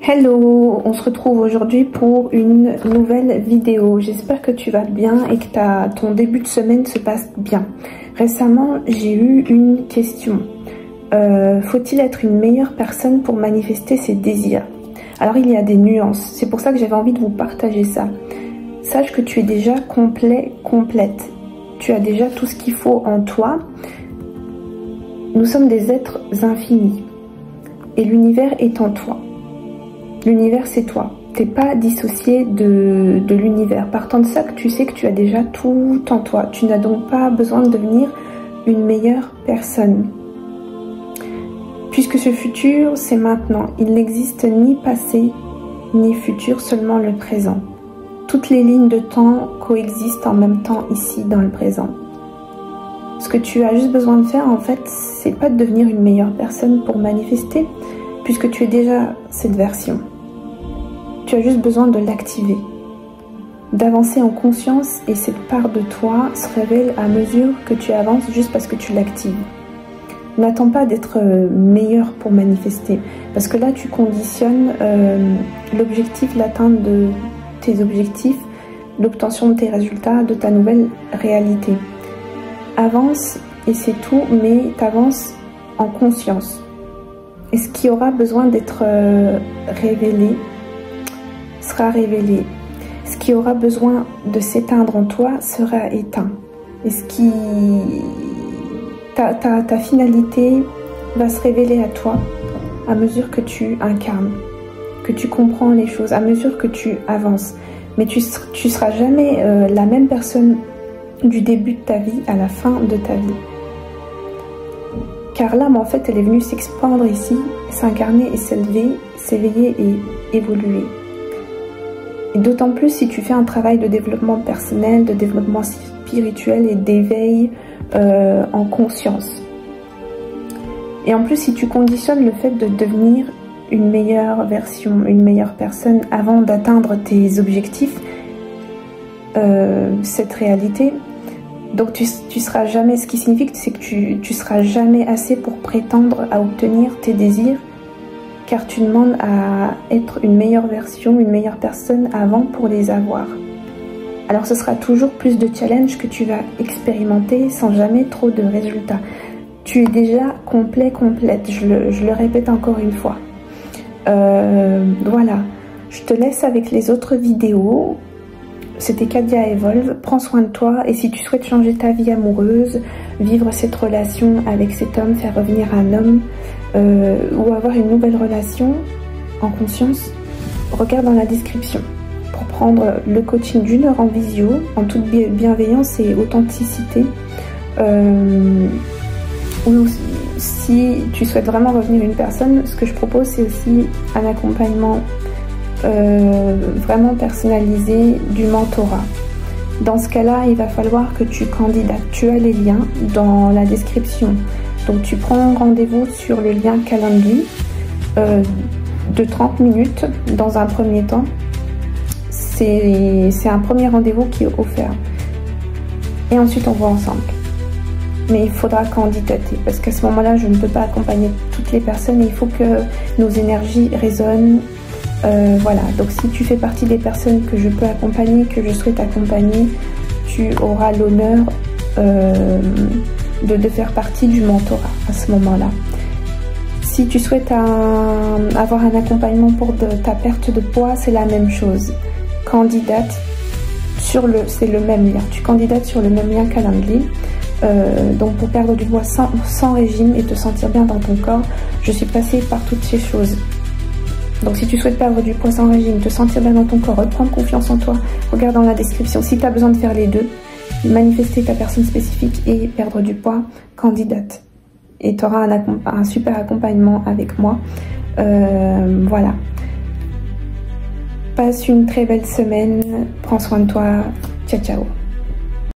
Hello, on se retrouve aujourd'hui pour une nouvelle vidéo. J'espère que tu vas bien et que ton début de semaine se passe bien. Récemment, j'ai eu une question. Faut-il être une meilleure personne pour manifester ses désirs? Alors il y a des nuances, c'est pour ça que j'avais envie de vous partager ça. Sache que tu es déjà complet, complète. Tu as déjà tout ce qu'il faut en toi. Nous sommes des êtres infinis et l'univers est en toi. L'univers, c'est toi. T'es pas dissocié de l'univers. Partant de ça, que tu sais que tu as déjà tout en toi. Tu n'as donc pas besoin de devenir une meilleure personne. Puisque ce futur, c'est maintenant. Il n'existe ni passé, ni futur, seulement le présent. Toutes les lignes de temps coexistent en même temps ici, dans le présent. Ce que tu as juste besoin de faire, en fait, c'est pas de devenir une meilleure personne pour manifester, puisque tu es déjà cette version. Tu as juste besoin de l'activer, d'avancer en conscience et cette part de toi se révèle à mesure que tu avances juste parce que tu l'actives. N'attends pas d'être meilleur pour manifester, parce que là tu conditionnes l'objectif, l'atteinte de tes objectifs, l'obtention de tes résultats, de ta nouvelle réalité. Avance et c'est tout, mais t'avances en conscience. Et ce qui aura besoin d'être révélé sera révélé. Ce qui aura besoin de s'éteindre en toi sera éteint. Et ce qui... ta finalité va se révéler à toi à mesure que tu incarnes, que tu comprends les choses, à mesure que tu avances. Mais tu seras jamais la même personne du début de ta vie à la fin de ta vie. Car l'âme, en fait, elle est venue s'expandre ici, s'incarner et s'élever, s'éveiller et évoluer. Et d'autant plus si tu fais un travail de développement personnel, de développement spirituel et d'éveil en conscience. Et en plus, si tu conditionnes le fait de devenir une meilleure version, une meilleure personne avant d'atteindre tes objectifs, cette réalité, donc tu seras jamais, ce qui signifie que c'est que tu seras jamais assez pour prétendre à obtenir tes désirs, car tu demandes à être une meilleure version, une meilleure personne avant pour les avoir. Alors ce sera toujours plus de challenges que tu vas expérimenter sans jamais trop de résultats. Tu es déjà complet, complète, je le répète encore une fois. Voilà, je te laisse avec les autres vidéos. C'était Kadia Evolve, prends soin de toi et si tu souhaites changer ta vie amoureuse, vivre cette relation avec cet homme, faire revenir un homme ou avoir une nouvelle relation en conscience, regarde dans la description pour prendre le coaching d'1 heure en visio en toute bienveillance et authenticité. Ou si tu souhaites vraiment revenir une personne, ce que je propose c'est aussi un accompagnement vraiment personnalisé du mentorat. Dans ce cas-là, il va falloir que tu candidates. Tu as les liens dans la description. Donc tu prends rendez-vous sur le lien Calendly de 30 minutes dans un premier temps. C'est un premier rendez-vous qui est offert. Et ensuite on voit ensemble. Mais il faudra candidater parce qu'à ce moment-là, je ne peux pas accompagner toutes les personnes et il faut que nos énergies résonnent. Voilà, donc si tu fais partie des personnes que je peux accompagner, que je souhaite accompagner, tu auras l'honneur de faire partie du mentorat à ce moment-là. Si tu souhaites avoir un accompagnement pour ta perte de poids, c'est la même chose. Candidate c'est le même lien. Tu candidates sur le même lien Calendly. Donc pour perdre du poids sans régime et te sentir bien dans ton corps, je suis passée par toutes ces choses. Donc si tu souhaites perdre du poids sans régime, te sentir bien dans ton corps, reprendre confiance en toi, regarde dans la description. Si tu as besoin de faire les deux, manifester ta personne spécifique et perdre du poids, candidate. Et tu auras un super accompagnement avec moi. Voilà. Passe une très belle semaine. Prends soin de toi. Ciao, ciao.